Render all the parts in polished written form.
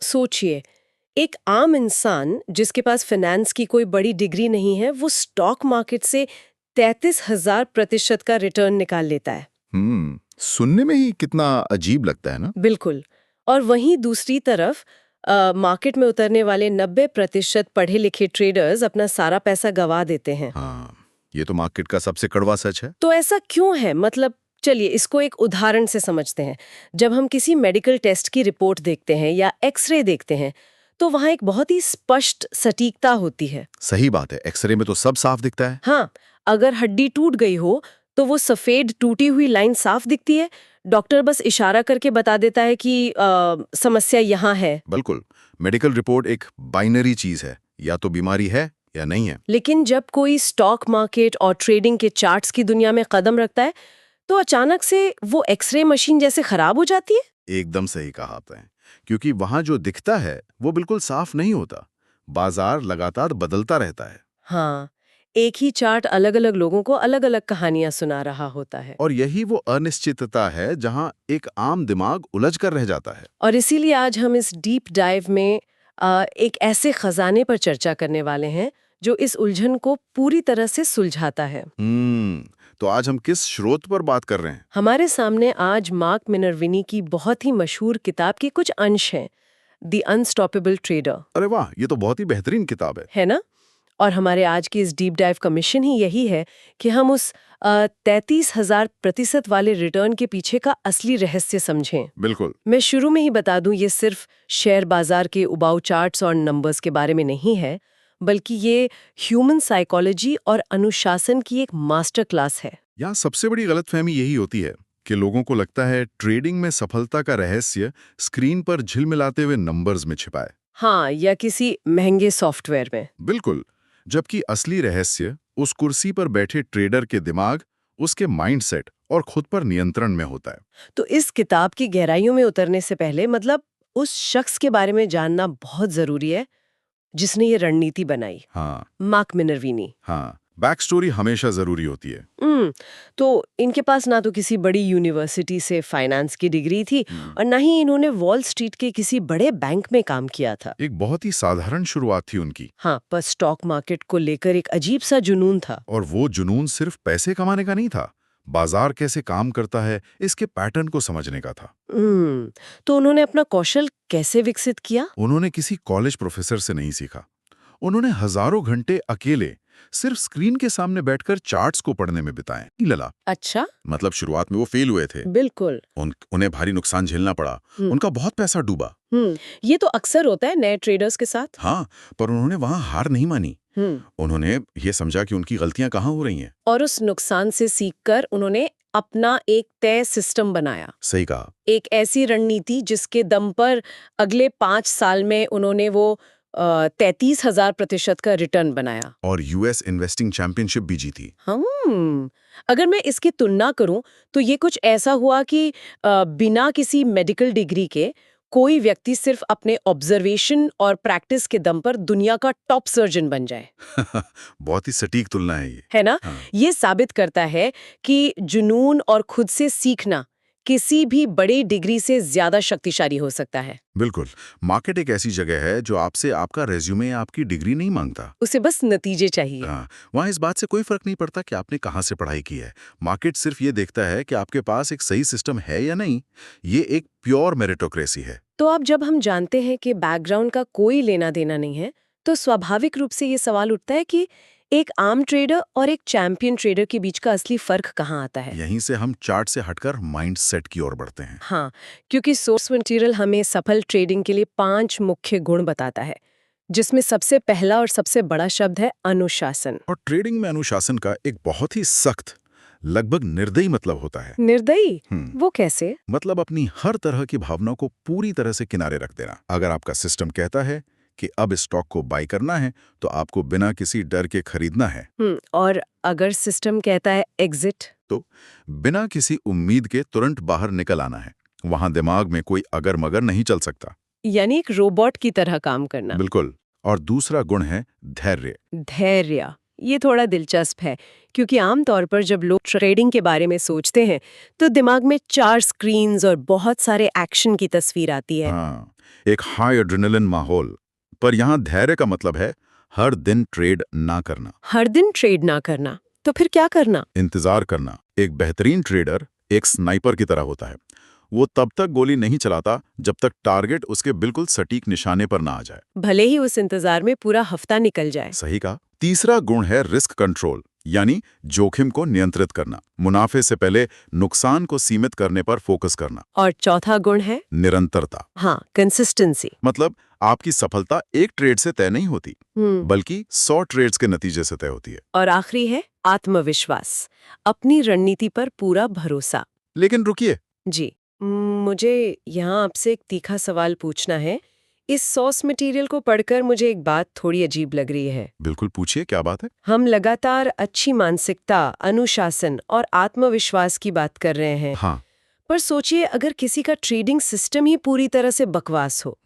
सोचिए, एक आम इंसान जिसके पास फाइनेंस की कोई बड़ी डिग्री नहीं है, वो स्टॉक मार्केट से 33,000% का रिटर्न निकाल लेता है। सुनने में ही कितना अजीब लगता है ना। बिल्कुल। और वहीं दूसरी तरफ मार्केट में उतरने वाले 90% पढ़े लिखे ट्रेडर्स अपना सारा पैसा गंवा देते हैं। हाँ, ये तो मार्केट का सबसे कड़वा सच है। तो ऐसा क्यों है? मतलब चलिए इसको एक उदाहरण से समझते हैं। जब हम किसी मेडिकल टेस्ट की रिपोर्ट देखते हैं या एक्सरे देखते हैं, तो वहाँ एक बहुत ही स्पष्ट सटीकता होती है। सही बात है, एक्सरे में तो सब साफ दिखता है। हाँ, अगर हड्डी टूट गई हो तो वो सफेद टूटी हुई लाइन साफ दिखती है। डॉक्टर बस इशारा करके बता देता है कि समस्या यहाँ है। बिल्कुल, मेडिकल रिपोर्ट एक बाइनरी चीज है, या तो बीमारी है या नहीं है। लेकिन जब कोई स्टॉक मार्केट और ट्रेडिंग के चार्ट्स की दुनिया में कदम रखता है, तो अचानक से वो एक्सरे मशीन जैसे खराब हो जाती है। एकदम सही कहा आपने, क्योंकि वहां जो दिखता है वो बिल्कुल साफ नहीं होता। बाजार लगातार बदलता रहता है। हाँ, एक ही चार्ट अलग-अलग लोगों को अलग-अलग कहानियां सुना रहा होता है। और यही वो अनिश्चितता है जहां एक आम दिमाग उलझ कर रह जाता है। और इसीलिए आज हम इस डीप डाइव में एक ऐसे खजाने पर चर्चा करने वाले हैं जो इस उलझन को पूरी तरह से सुलझाता है। तो आज हम किस स्रोत पर बात कर रहे हैं? हमारे सामने आज मार्क मिनर्विनी की बहुत ही मशहूर किताब के कुछ अंश हैं, द अनस्टॉपेबल ट्रेडर। अरे वाह, ये तो बहुत ही बेहतरीन किताब है ना? और हमारे आज की इस डीप डाइव का मिशन ही यही है कि हम उस 33,000% वाले रिटर्न के पीछे का असली रहस्य समझें। बिल्कुल। मैं शुरू में ही बता दूं, ये सिर्फ शेयर बाजार के उबाऊ चार्ट्स और नंबर्स के बारे में नहीं है, बल्कि ये ह्यूमन साइकोलॉजी और अनुशासन की एक मास्टर क्लास है। यहाँ सबसे बड़ी गलतफहमी यही होती है कि लोगों को लगता है ट्रेडिंग में सफलता का रहस्य स्क्रीन पर झिलमिलाते हुए नंबर्स में छिपा है। हाँ, या किसी महंगे सॉफ्टवेयर में। बिल्कुल, जबकि असली रहस्य उस कुर्सी पर बैठे ट्रेडर के दिमाग, उसके माइंडसेट और खुद पर नियंत्रण में होता है। तो इस किताब की गहराइयों में उतरने से पहले मतलब उस शख्स के बारे में जानना बहुत जरूरी है जिसने ये रणनीति बनाई। हाँ। Mark Minervini. हाँ, बैक स्टोरी हमेशा जरूरी होती है। तो इनके पास ना तो किसी बड़ी यूनिवर्सिटी से फाइनेंस की डिग्री थी और ना ही इन्होंने वॉल स्ट्रीट के किसी बड़े बैंक में काम किया था। एक बहुत ही साधारण शुरुआत थी उनकी। हाँ, पर स्टॉक मार्केट को लेकर एक अजीब सा जुनून था। और वो जुनून सिर्फ पैसे कमाने का नहीं था, बाजार कैसे काम करता है इसके पैटर्न को समझने का था। तो उन्होंने अपना कौशल कैसे विकसित किया? उन्होंने किसी कॉलेज प्रोफेसर से नहीं सीखा। उन्होंने हजारों घंटे अकेले सिर्फ स्क्रीन के सामने बैठकर चार्ट्स को पढ़ने में बिताए। लला। अच्छा। मतलब शुरुआत में वो फेल हुए थे। बिल्कुल। उन्हें भारी नुकसान झेलना पड़ा। उनका बहुत पैसा डूबा। ये तो अक्सर होता है नए ट्रेडर्स के साथ। हाँ, पर उन्होंने वहां हार नहीं मानी। उन्होंने ये समझा कि उनकी गलतियां कहाँ हो रही हैं। और उस नुकसान से सीखकर उन्होंने अपना एक तय सिस्टम बनाया। सही कहा। एक ऐसी रणनीति जिसके दम पर अगले 5 साल में उन्होंने वो 33,000% का रिटर्न बनाया। और यूएस इन्वेस्टिंग चैंपियनशिप भी जीती। अगर मैं इसकी तुलना करूं तो ये कुछ ऐसा हुआ कि बिना किसी मेडिकल डिग्री के कोई व्यक्ति सिर्फ अपने ऑब्जर्वेशन और प्रैक्टिस के दम पर दुनिया का टॉप सर्जन बन जाए। बहुत ही सटीक तुलना है ये। है ना? हाँ। ये साबित करता है कि जुनून और खुद से सीखना किसी भी बड़ी डिग्री से ज्यादा शक्तिशाली हो सकता है। बिल्कुल, मार्केट एक ऐसी जगह है जो आपसे आपका रेज्यूमे या आपकी डिग्री नहीं मांगता। उसे बस नतीजे चाहिए। हाँ, वहाँ इस बात से कोई फर्क नहीं पड़ता कि आपने कहाँ से पढ़ाई की है। मार्केट सिर्फ ये देखता है कि आपके पास एक सही सिस्टम है या नहीं। ये एक प्योर मेरिटोक्रेसी है। तो अब जब हम जानते हैं कि बैकग्राउंड का कोई लेना देना नहीं है, तो स्वाभाविक रूप से ये सवाल उठता है कि एक आम ट्रेडर और एक चैंपियन ट्रेडर के बीच का असली फर्क कहाँ आता है। यहीं से हम चार्ट से हटकर माइंडसेट की ओर बढ़ते हैं। हाँ, क्योंकि सोर्स मटेरियल हमें सफल ट्रेडिंग के लिए 5 मुख्य गुण बताता है, जिसमें सबसे पहला और सबसे बड़ा शब्द है अनुशासन। और ट्रेडिंग में अनुशासन का एक बहुत ही सख्त, लगभग निर्दयी मतलब होता है। निर्दयी? वो कैसे? मतलब अपनी हर तरह की भावनाओं को पूरी तरह से किनारे रख देना। अगर आपका सिस्टम कहता है कि अब स्टॉक को बाय करना है, तो आपको बिना किसी डर के खरीदना है। और अगर सिस्टम कहता है एग्जिट, तो बिना किसी उम्मीद के तुरंत बाहर निकल आना है। वहां दिमाग में कोई अगर मगर नहीं चल सकता। यानी एक रोबोट की तरह काम करना। बिल्कुल। और दूसरा गुण है धैर्य। धैर्य। ये थोड़ा दिलचस्प है, क्योंकि आमतौर पर जब लोग ट्रेडिंग के बारे में सोचते हैं तो दिमाग में 4 स्क्रीन्स और बहुत सारे एक्शन की तस्वीर आती है। हाँ, एक हाई एड्रेनलिन माहौल। पर यहाँ धैर्य का मतलब है हर दिन ट्रेड ना करना, हर दिन ट्रेड ना करना, तो फिर क्या करना? इंतजार करना। एक बेहतरीन ट्रेडर एक स्नाइपर की तरह होता है। वो तब तक गोली नहीं चलाता जब तक टारगेट उसके बिल्कुल सटीक निशाने पर ना आ जाए। भले ही उस इंतजार में पूरा हफ्ता निकल जाए। सही कहा। तीसरा गुण है रिस्क कंट्रोल, यानी जोखिम को नियंत्रित करना, मुनाफे से पहले नुकसान को सीमित करने पर फोकस करना। और चौथा गुण है निरंतरता, हाँ, कंसिस्टेंसी। मतलब आपकी सफलता एक ट्रेड से तय नहीं होती, बल्कि 100 ट्रेड्स के नतीजे से तय होती है। और आखिरी है आत्मविश्वास, अपनी रणनीति पर पूरा भरोसा। लेकिन रुकिए, जी, मुझे यहाँ आपसे एक तीखा सवाल पूछना है। इस सोर्स मटेरियल को पढ़कर मुझे एक बात थोड़ी अजीब लग रही है। बिल्कुल पूछिए, क्या बात है? हम लगातार अच्छी मानसिकता, अनुशासन और आत्मविश्वास की बात कर रहे हैं। हाँ। पर सोचिए, अगर किसी का ट्रेडिंग सिस्टम ही पूरी तरह से बकवास हो,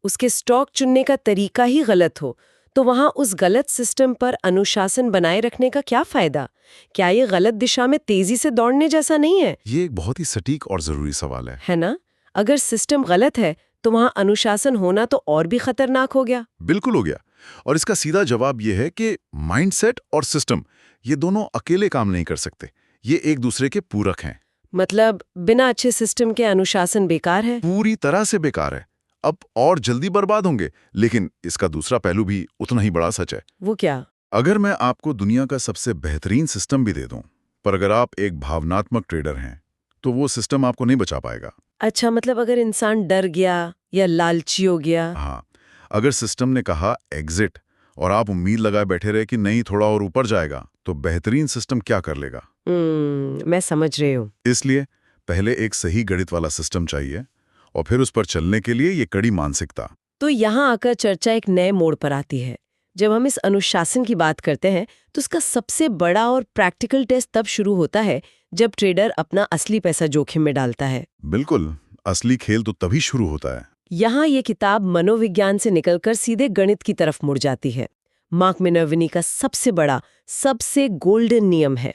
उसके स्टॉक चुनने का तरीका ही गलत हो, तो वहां उस गलत सिस्टम पर अनुशासन बनाए रखने का क्या फायदा? क्या ये गलत दिशा में तेजी से दौड़ने जैसा नहीं है? ये एक बहुत ही सटीक और जरूरी सवाल है ना? अगर सिस्टम गलत है तो वहां अनुशासन होना तो और भी खतरनाक हो गया। बिल्कुल हो गया। और इसका सीधा जवाब ये है कि माइंडसेट और सिस्टम, ये दोनों अकेले काम नहीं कर सकते। ये एक दूसरे के पूरक हैं। मतलब बिना अच्छे सिस्टम के अनुशासन बेकार है? पूरी तरह से बेकार है। अब और जल्दी बर्बाद होंगे। लेकिन इसका दूसरा पहलू भी उतना ही बड़ा सच है। वो क्या? अगर मैं आपको दुनिया का सबसे बेहतरीन सिस्टम भी दे दूं, पर अगर आप एक भावनात्मक ट्रेडर हैं, तो वो सिस्टम आपको नहीं बचा पाएगा। अच्छा, मतलब अगर इंसान डर गया या लालची हो गया? हाँ, अगर सिस्टम ने कहा एग्जिट और आप उम्मीद लगाए बैठे रहे कि नहीं थोड़ा और ऊपर जाएगा, तो बेहतरीन सिस्टम क्या कर लेगा? मैं समझ रही हूँ। इसलिए पहले एक सही गणित वाला सिस्टम चाहिए और फिर उस पर चलने के लिए ये कड़ी मानसिकता। तो यहाँ आकर चर्चा एक नए मोड़ पर आती है। जब हम इस अनुशासन की बात करते हैं तो उसका सबसे बड़ा और प्रैक्टिकल टेस्ट तब शुरू होता है जब ट्रेडर अपना असली पैसा जोखिम में डालता है। बिल्कुल, असली खेल तो तभी शुरू होता है। यहाँ ये किताब मनोविज्ञान से निकलकर सीधे गणित की तरफ मुड़ जाती है। मार्क मिनर्विनी का सबसे बड़ा, सबसे गोल्डन नियम है,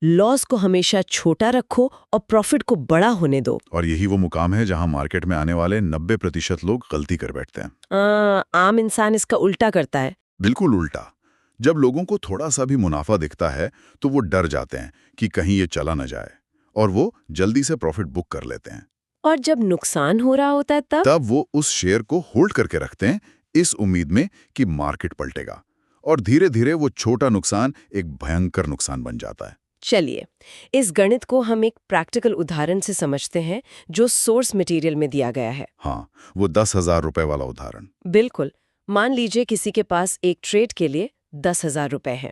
लॉस को हमेशा छोटा रखो और प्रॉफिट को बड़ा होने दो। और यही वो मुकाम है जहां मार्केट में आने वाले 90% लोग गलती कर बैठते हैं। आम इंसान इसका उल्टा करता है। बिल्कुल उल्टा। जब लोगों को थोड़ा सा भी मुनाफा दिखता है तो वो डर जाते हैं कि कहीं ये चला न जाए, और वो जल्दी से प्रॉफिट बुक कर लेते हैं। और जब नुकसान हो रहा होता है तब वो उस शेयर को होल्ड करके रखते हैं, इस उम्मीद में कि मार्केट पलटेगा, और धीरे धीरे वो छोटा नुकसान एक भयंकर नुकसान बन जाता है। चलिए, इस गणित को हम एक प्रैक्टिकल उदाहरण से समझते हैं जो सोर्स मटेरियल में दिया गया है। हाँ, वो 10,000 रुपए वाला उदाहरण। बिल्कुल। मान लीजिए किसी के पास एक ट्रेड के लिए 10,000 रुपए हैं।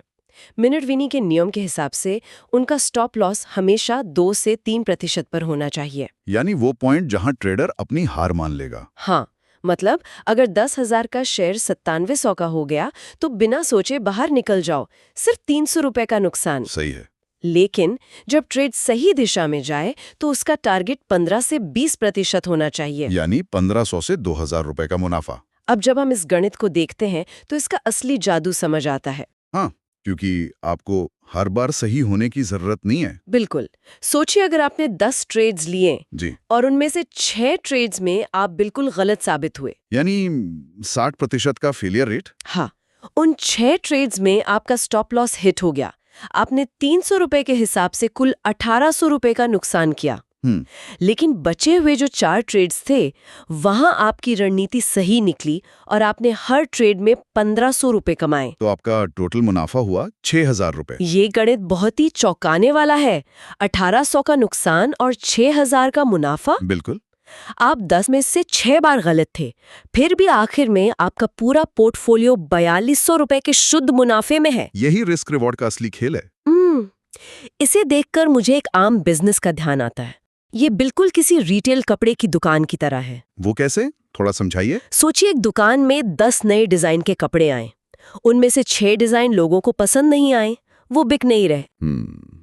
मिनर्विनी के नियम के हिसाब से उनका स्टॉप लॉस हमेशा 2 से 3% पर होना चाहिए। यानी वो पॉइंट जहां ट्रेडर अपनी हार मान लेगा। हाँ, मतलब अगर 10,000 का शेयर 9700 का हो गया तो बिना सोचे बाहर निकल जाओ, सिर्फ 300 रुपए का नुकसान। सही है। लेकिन जब ट्रेड सही दिशा में जाए तो उसका टारगेट 15 से 20% होना चाहिए, यानी 1500 से 2,000 रुपए का मुनाफा। अब जब हम इस गणित को देखते हैं तो इसका असली जादू समझ आता है। हाँ, क्योंकि आपको हर बार सही होने की जरूरत नहीं है। बिल्कुल। सोचिए, अगर आपने 10 ट्रेड्स लिए जी, और उनमें से 6 ट्रेड्स में आप बिल्कुल गलत साबित हुए, यानी 60% का फेलियर रेट। हाँ, उन 6 ट्रेड्स में आपका स्टॉप लॉस हिट हो गया, आपने 300 रुपए के हिसाब से कुल 1800 रुपए का नुकसान किया। लेकिन बचे हुए जो 4 ट्रेड्स थे, वहां आपकी रणनीति सही निकली और आपने हर ट्रेड में 1500 रुपए कमाए। तो आपका टोटल मुनाफा हुआ 6,000 रुपए। ये गणित बहुत ही चौंकाने वाला है। 1800 का नुकसान और 6,000 का मुनाफा। बिल्कुल। आप 10 में से 6 बार गलत थे, फिर भी आखिर में आपका पूरा पोर्टफोलियो 4200 रुपए के शुद्ध मुनाफे में है। यही रिस्क रिवॉर्ड का असली खेल है। इसे देखकर मुझे एक आम बिजनेस का ध्यान आता है। ये बिल्कुल किसी रिटेल कपड़े की दुकान की तरह है। वो कैसे? थोड़ा समझाइए। सोचिए, एक दुकान में 10 नए डिजाइन के कपड़े आए, उनमें से 6 डिजाइन लोगों को पसंद नहीं आए, वो बिक नहीं रहे,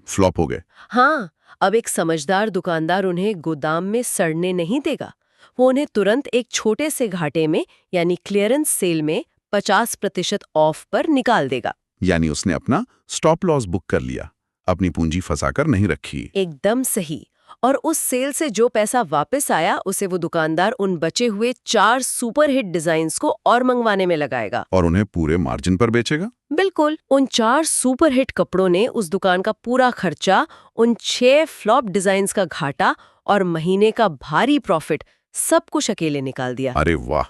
फ्लॉप हो गए। हाँ, अब एक समझदार दुकानदार उन्हें गोदाम में सड़ने नहीं देगा। वो उन्हें तुरंत एक छोटे से घाटे में, यानी क्लियरेंस सेल में 50% ऑफ पर निकाल देगा। यानी उसने अपना स्टॉप लॉस बुक कर लिया, अपनी पूंजी फंसाकर नहीं रखी। एकदम सही। और उस सेल से जो पैसा वापस आया उसे वो दुकानदार उन बचे हुए 4 सुपरहिट डिजाइन्स को और मंगवाने में लगाएगा। और उन्हें पूरे मार्जिन पर बेचेगा। बिल्कुल, उन 4 सुपरहिट कपड़ों ने उस दुकान का पूरा खर्चा, उन 6 फ्लॉप डिजाइन्स का घाटा और महीने का भारी प्रॉफिट सब कुछ अकेले निकाल दिया। अरे वाह,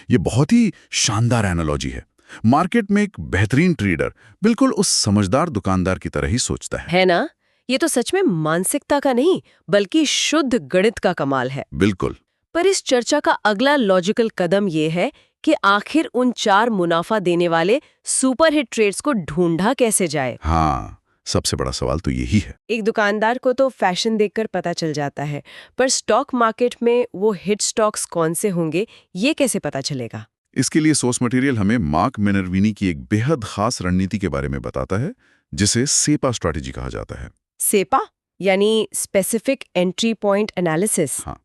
ये बहुत ही शानदार एनालॉजी है। मार्केट में एक बेहतरीन ट्रेडर बिल्कुल उस समझदार दुकानदार की तरह ही सोचता है ना? ये तो सच में मानसिकता का नहीं बल्कि शुद्ध गणित का कमाल है। बिल्कुल। पर इस चर्चा का अगला लॉजिकल कदम ये है कि आखिर उन 4 मुनाफा देने वाले सुपरहिट ट्रेड्स को ढूंढा कैसे जाए। हाँ, सबसे बड़ा सवाल तो यही है। एक दुकानदार को तो फैशन देखकर पता चल जाता है, पर स्टॉक मार्केट में वो हिट स्टॉक्स कौन से होंगे ये कैसे पता चलेगा? इसके लिए सोर्स मटेरियल हमें मार्क मिनर्विनी की एक बेहद खास रणनीति के बारे में बताता है, जिसे सेपा स्ट्रैटेजी कहा जाता है। सेपा यानी स्पेसिफिक एंट्री पॉइंट एनालिसिस। हाँ,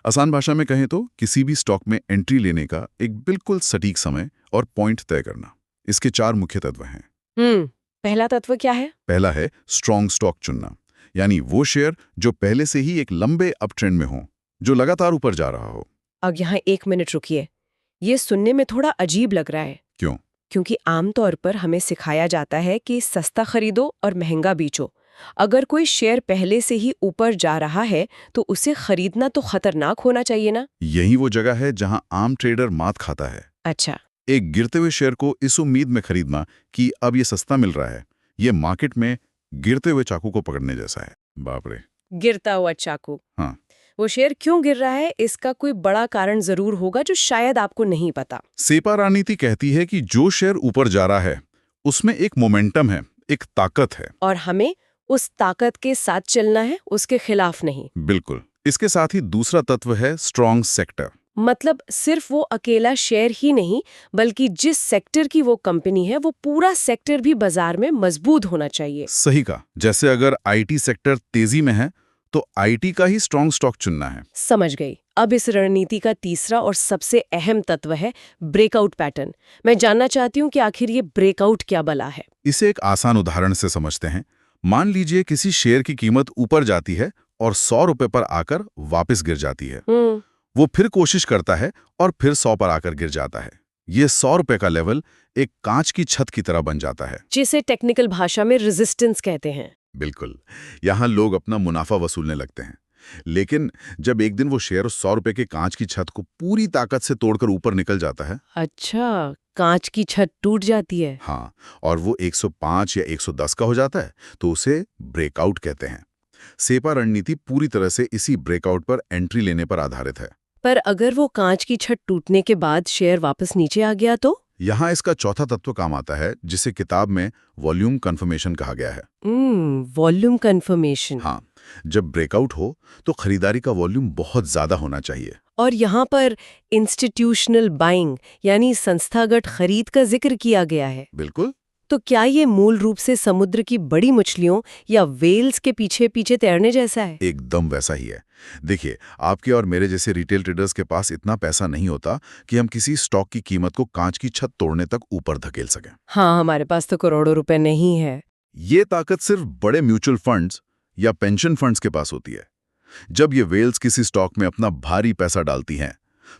आसान भाषा में कहें तो किसी भी स्टॉक में एंट्री लेने का एक बिल्कुल सटीक समय और पॉइंट तय करना। इसके 4 मुख्य तत्व हैं। पहला तत्व क्या है? पहला है स्ट्रॉन्ग स्टॉक चुनना, यानी वो शेयर जो पहले से ही एक लंबे अप ट्रेंड में हो, जो लगातार ऊपर जा रहा हो। अब यहाँ 1 मिनट रुकिए, ये सुनने में थोड़ा अजीब लग रहा है। क्यों? क्योंकि आमतौर पर हमें सिखाया जाता है कि सस्ता खरीदो और महंगा बेचो। अगर कोई शेयर पहले से ही ऊपर जा रहा है तो उसे खरीदना तो खतरनाक होना चाहिए ना? यही वो जगह है जहां आम ट्रेडर मात खाता है। अच्छा। एक गिरते हुए शेयर को इस उम्मीद में खरीदना कि अब ये सस्ता मिल रहा है, ये मार्केट में गिरते हुए चाकू को पकड़ने जैसा है। बाप रे। गिरता हुआ चाकू। हाँ। वो शेयर क्यों गिर रहा है इसका कोई बड़ा कारण जरूर होगा जो शायद आपको नहीं पता। सेपा रणनीति कहती है कि जो शेयर ऊपर जा रहा है उसमें एक मोमेंटम है, एक ताकत है, और हमें उस ताकत के साथ चलना है, उसके खिलाफ नहीं। बिल्कुल। इसके साथ ही दूसरा तत्व है स्ट्रॉन्ग सेक्टर। मतलब सिर्फ वो अकेला शेयर ही नहीं बल्कि जिस सेक्टर की वो कंपनी है वो पूरा सेक्टर भी बाजार में मजबूत होना चाहिए। सही कहा। जैसे अगर आईटी सेक्टर तेजी में है तो आईटी का ही स्ट्रॉन्ग स्टॉक चुनना है। समझ गई। अब इस रणनीति का तीसरा और सबसे अहम तत्व है ब्रेकआउट पैटर्न। मैं जानना चाहती हूँ कि आखिर ये ब्रेकआउट क्या बला है। इसे एक आसान उदाहरण से समझते हैं। मान लीजिए किसी शेयर की कीमत ऊपर जाती है और 100 रुपए पर आकर वापस गिर जाती है। वो फिर कोशिश करता है और फिर 100 पर आकर गिर जाता है। ये 100 रुपए का लेवल एक कांच की छत की तरह बन जाता है, जिसे टेक्निकल भाषा में रेजिस्टेंस कहते हैं। बिल्कुल। यहाँ लोग अपना मुनाफा वसूलने लगते हैं। लेकिन जब एक दिन वो शेयर 100 रुपए के कांच की छत को पूरी ताकत से तोड़कर ऊपर निकल जाता है। अच्छा, कांच की छत टूट जाती है। हाँ, और वो 105 या 110 का हो जाता है तो उसे ब्रेकआउट कहते हैं। सेपा रणनीति पूरी तरह से इसी ब्रेकआउट पर एंट्री लेने पर आधारित है। पर अगर वो कांच की छत टूटने के बाद शेयर वापस नीचे आ गया तो? यहाँ इसका चौथा तत्व काम आता है, जिसे किताब में वॉल्यूम कन्फर्मेशन कहा गया है। Volume confirmation. हाँ, जब ब्रेकआउट हो तो खरीदारी का वॉल्यूम बहुत ज्यादा होना चाहिए। और यहाँ पर इंस्टीट्यूशनल बाइंग यानी संस्थागत खरीद का जिक्र किया गया है। बिल्कुल। तो क्या ये मूल रूप से समुद्र की बड़ी मछलियों या वेल्स के पीछे पीछे तैरने जैसा है? एकदम वैसा ही है। देखिए, आपके और मेरे जैसे रिटेल ट्रेडर्स के पास इतना पैसा नहीं होता कि हम किसी स्टॉक की कीमत को कांच की छत तोड़ने तक ऊपर धकेल सकें। हाँ, हमारे पास तो करोड़ों रुपए नहीं है। ये ताकत सिर्फ बड़े म्यूचुअल फंड्स या पेंशन फंड्स के पास होती है। जब ये वेल्स किसी स्टॉक में अपना भारी पैसा डालती हैं,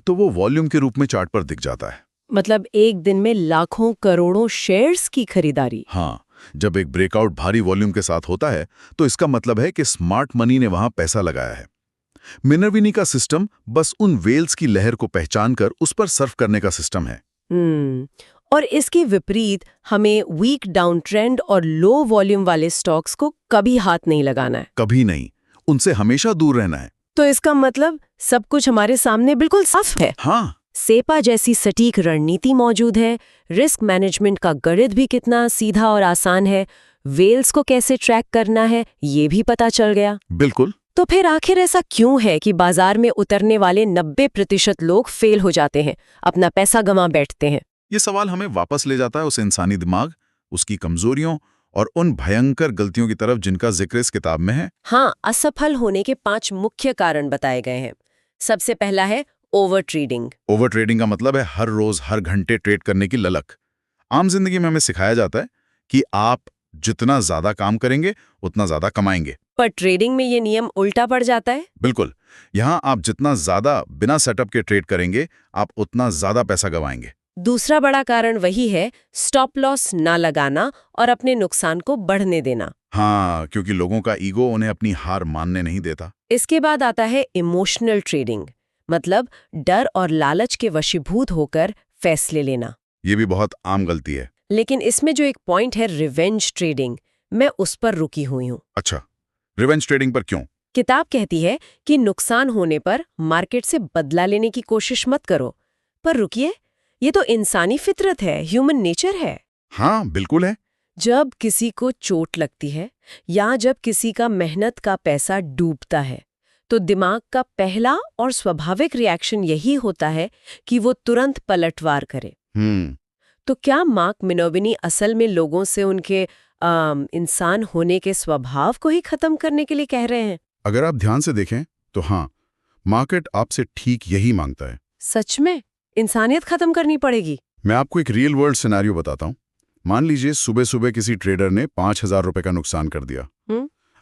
तो वो वॉल्यूम के रूप में चार्ट पर दिख जाता है। मतलब एक दिन में लाखों करोड़ों शेयर्स की खरीदारी। हाँ, जब एक ब्रेकआउट भारी वॉल्यूम के साथ होता है तो इसका मतलब है कि स्मार्ट मनी ने वहां पैसा लगाया है। मिनर्विनी का सिस्टम बस उन वेल्स की लहर को पहचानकर उस पर सर्फ करने का सिस्टम है। और इसके विपरीत हमें वीक डाउन ट्रेंड और लो वॉल्यूम वाले स्टॉक्स को कभी हाथ नहीं लगाना है। कभी नहीं, उनसे हमेशा दूर रहना है। तो इसका मतलब सब कुछ हमारे सामने बिल्कुल साफ है। हाँ, सेपा जैसी सटीक रणनीति मौजूद है, रिस्क मैनेजमेंट का गणित भी कितना सीधा और आसान है, वेल्स को कैसे ट्रैक करना है ये भी पता चल गया। बिल्कुल। तो फिर आखिर ऐसा क्यों है कि बाजार में उतरने वाले 90% लोग फेल हो जाते हैं, अपना पैसा गंवा बैठते हैं? ये सवाल हमें वापस ले जाता है उस इंसानी दिमाग, उसकी कमजोरियों और उन भयंकर गलतियों की तरफ जिनका जिक्र इस किताब में है। हाँ, असफल होने के 5 मुख्य कारण बताए गए हैं। सबसे पहला है ओवर ट्रेडिंग। ओवर ट्रेडिंग का मतलब है हर रोज हर घंटे ट्रेड करने की ललक। आम जिंदगी में हमें सिखाया जाता है कि आप जितना ज्यादा काम करेंगे उतना ज्यादा कमाएंगे। पर ट्रेडिंग में ये नियम उल्टा पड़ जाता है। बिल्कुल। यहाँ आप जितना ज्यादा बिना सेटअप के ट्रेड करेंगे, आप उतना ज्यादा पैसा गंवाएंगे। दूसरा बड़ा कारण वही है, स्टॉप लॉस ना लगाना और अपने नुकसान को बढ़ने देना। हाँ, क्योंकि लोगों का ईगो उन्हें अपनी हार मानने नहीं देता। इसके बाद आता है इमोशनल ट्रेडिंग, मतलब डर और लालच के वशीभूत होकर फैसले लेना। ये भी बहुत आम गलती है। लेकिन इसमें जो एक पॉइंट है रिवेंज ट्रेडिंग, मैं उस पर रुकी हुई हूँ। अच्छा, रिवेंज ट्रेडिंग पर क्यों? किताब कहती है कि नुकसान होने पर मार्केट से बदला लेने की कोशिश मत करो। पर रुकिए, ये तो इंसानी फितरत है, ह्यूमन नेचर है। हाँ, बिल्कुल है। जब किसी को चोट लगती है या जब किसी का मेहनत का पैसा डूबता है, तो दिमाग का पहला और स्वाभाविक रिएक्शन यही होता है कि वो तुरंत पलटवार करे। तो क्या मार्क मिनोविनी असल में लोगों से उनके इंसान होने के स्वभाव को ही खत्म करने के लिए कह रहे हैं? अगर आप ध्यान से देखें तो हाँ, मार्केट आपसे ठीक यही मांगता है। सच में इंसानियत खत्म करनी पड़ेगी? मैं आपको एक रियल वर्ल्ड सिनेरियो बताता हूँ। मान लीजिए सुबह सुबह किसी ट्रेडर ने 5,000 रुपए का नुकसान कर दिया।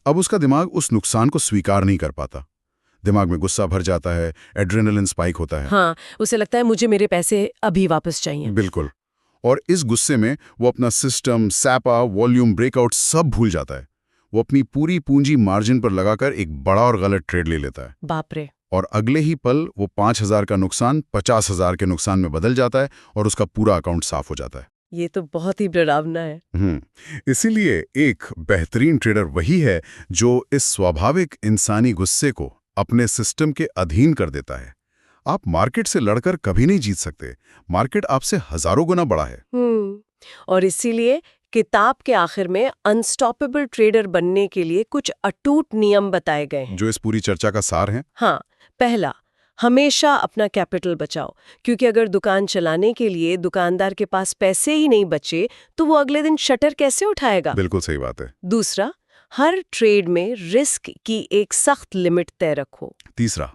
अब उसका दिमाग उस नुकसान को स्वीकार नहीं कर पाता। दिमाग में गुस्सा भर जाता है, एड्रेनलिन स्पाइक होता है। हाँ, उसे लगता है मुझे मेरे पैसे अभी वापस चाहिए। बिल्कुल। और इस गुस्से में वो अपना सिस्टम, सैपा, वॉल्यूम, ब्रेकआउट सब भूल जाता है। वो अपनी पूरी पूंजी मार्जिन पर लगाकर एक बड़ा और गलत ट्रेड ले लेता है। बाप रे। और अगले ही पल वो 5,000 का नुकसान 50,000 के नुकसान में बदल जाता है और उसका पूरा अकाउंट साफ हो जाता है। ये तो बहुत ही डरावना है। इसीलिए एक बेहतरीन ट्रेडर वही है जो इस स्वाभाविक इंसानी गुस्से को अपने सिस्टम के अधीन कर देता है। आप मार्केट से लड़कर कभी नहीं जीत सकते। मार्केट आपसे हजारों गुना बड़ा है। और इसीलिए किताब के आखिर में अनस्टॉपेबल ट्रेडर बनने के लिए कुछ अटूट नियम बताए गए हैं, जो इस पूरी चर्चा का सार है। हाँ, पहला, हमेशा अपना कैपिटल बचाओ, क्योंकि अगर दुकान चलाने के लिए दुकानदार के पास पैसे ही नहीं बचे तो वो अगले दिन शटर कैसे उठाएगा? बिल्कुल सही बात है। दूसरा, हर ट्रेड में रिस्क की एक सख्त लिमिट तय रखो। तीसरा,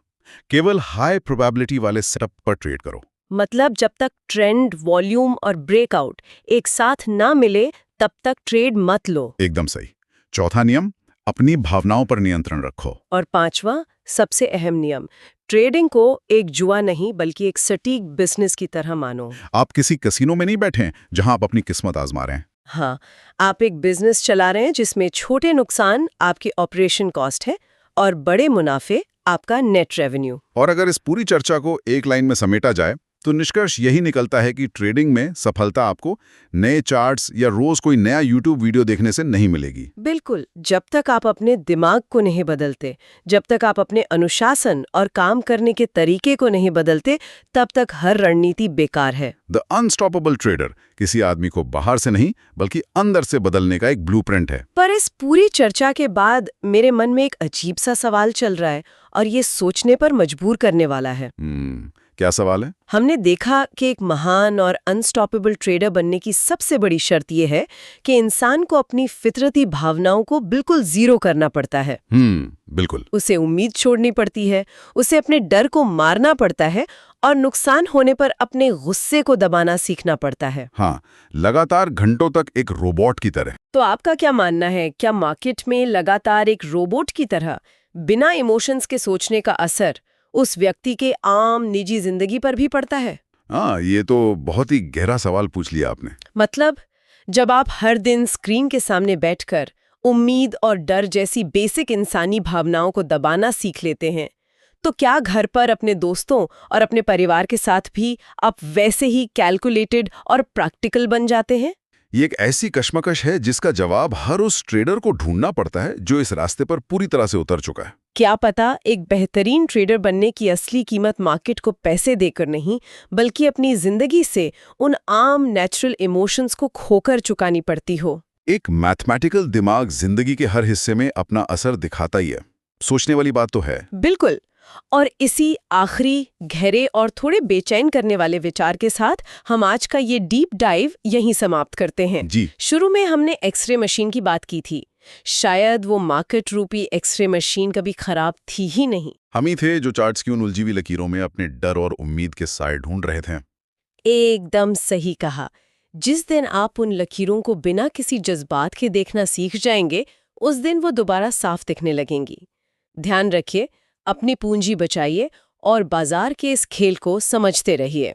केवल हाई प्रोबेबिलिटी वाले सेटअप पर ट्रेड करो। मतलब जब तक ट्रेंड, वॉल्यूम और ब्रेकआउट एक साथ ना मिले तब तक ट्रेड मत लो। एकदम सही। चौथा नियम, अपनी भावनाओं पर नियंत्रण रखो। और पांचवा, सबसे अहम नियम, ट्रेडिंग को एक जुआ नहीं बल्कि एक सटीक बिजनेस की तरह मानो। आप किसी कसिनो में नहीं बैठे हैं जहां आप अपनी किस्मत आजमा रहे हैं। हाँ, आप एक बिजनेस चला रहे हैं जिसमें छोटे नुकसान आपकी ऑपरेशन कॉस्ट है और बड़े मुनाफे आपका नेट रेवेन्यू। और अगर इस पूरी चर्चा को एक लाइन में समेटा जाए तो निष्कर्ष यही निकलता है कि ट्रेडिंग में सफलता आपको नए चार्ट्स या रोज कोई नया यूट्यूब वीडियो देखने से नहीं मिलेगी। बिल्कुल, जब तक आप अपने दिमाग को नहीं बदलते, जब तक आप अपने अनुशासन और काम करने के तरीके को नहीं बदलते, तब तक हर रणनीति बेकार है। द अनस्टॉपेबल ट्रेडर किसी आदमी को बाहर से नहीं बल्कि अंदर से बदलने का एक ब्लूप्रिंट है। पर इस पूरी चर्चा के बाद मेरे मन में एक अजीब सा सवाल चल रहा है और ये सोचने पर मजबूर करने वाला है। क्या सवाल है? हमने देखा कि एक महान और अनस्टॉपेबल ट्रेडर बनने की सबसे बड़ी शर्त यह है कि इंसान को अपनी फितरती भावनाओं को बिल्कुल जीरो करना पड़ता है। बिल्कुल। उसे उम्मीद छोड़नी पड़ती है, उसे अपने डर को मारना पड़ता है और नुकसान होने पर अपने गुस्से को दबाना सीखना पड़ता है। हाँ, लगातार घंटों तक एक रोबोट की तरह। तो आपका क्या मानना है, क्या मार्केट में लगातार एक रोबोट की तरह बिना इमोशंस के सोचने का असर उस व्यक्ति के आम निजी जिंदगी पर भी पड़ता है? हाँ, ये तो बहुत ही गहरा सवाल पूछ लिया आपने। मतलब जब आप हर दिन स्क्रीन के सामने बैठकर उम्मीद और डर जैसी बेसिक इंसानी भावनाओं को दबाना सीख लेते हैं, तो क्या घर पर अपने दोस्तों और अपने परिवार के साथ भी आप वैसे ही कैलकुलेटेड और प्रैक्टिकल बन जाते हैं? ये एक ऐसी कश्मकश है जिसका जवाब हर उस ट्रेडर को ढूंढना पड़ता है जो इस रास्ते पर पूरी तरह से उतर चुका है। क्या पता एक बेहतरीन ट्रेडर बनने की असली कीमत मार्केट को पैसे देकर नहीं, बल्कि अपनी जिंदगी से उन आम नेचुरल इमोशंस को खोकर चुकानी पड़ती हो। एक मैथमेटिकल दिमाग जिंदगी के हर हिस्से में अपना असर दिखाता ही है। सोचने वाली बात तो है। बिल्कुल। और इसी आखिरी गहरे और थोड़े बेचैन करने वाले विचार के साथ हम आज का ये डीप डाइव यहीं समाप्त करते हैं। जी। शुरू में हमने एक्सरे मशीन की बात की थी। शायद वो मार्केट रूपी एक्सरे मशीन कभी खराब थी ही नहीं। हम ही थे जो चार्ट्स की उन उलझी हुई लकीरों में अपने डर और उम्मीद के साए ढूंढ रहे थे। एकदम सही कहा। जिस दिन आप उन लकीरों को बिना किसी जज्बात के देखना सीख जाएंगे, उस दिन वो दोबारा साफ दिखने लगेंगी। ध्यान रखिए, अपनी पूंजी बचाइए और बाजार के इस खेल को समझते रहिए।